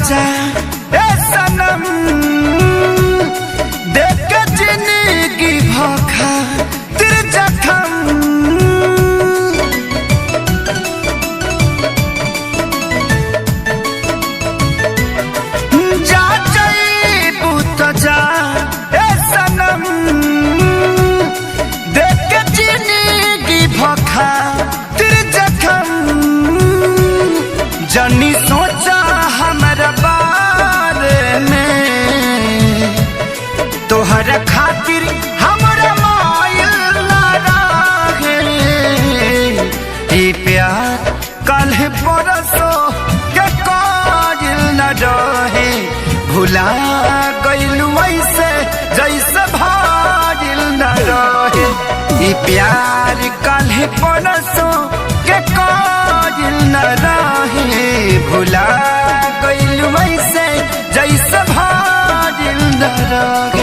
जा ए सनम देख के जिंदगी भोखा तेरे जखम जा जाइबू तो जा ए सनम देख के जिंदगी भोखा तेरे जखम जनी सोचा हमारा बारे में तोहर खातिर हमारा मायल रहे ई प्यार कल परसो के काजिल न रहे भुला गइलू ऐसे जैसे भाजिल न रहे ई प्यार कल परसो के काजिल न रहे भुला गइलू ऐसे जैसे भाजिल न रहे।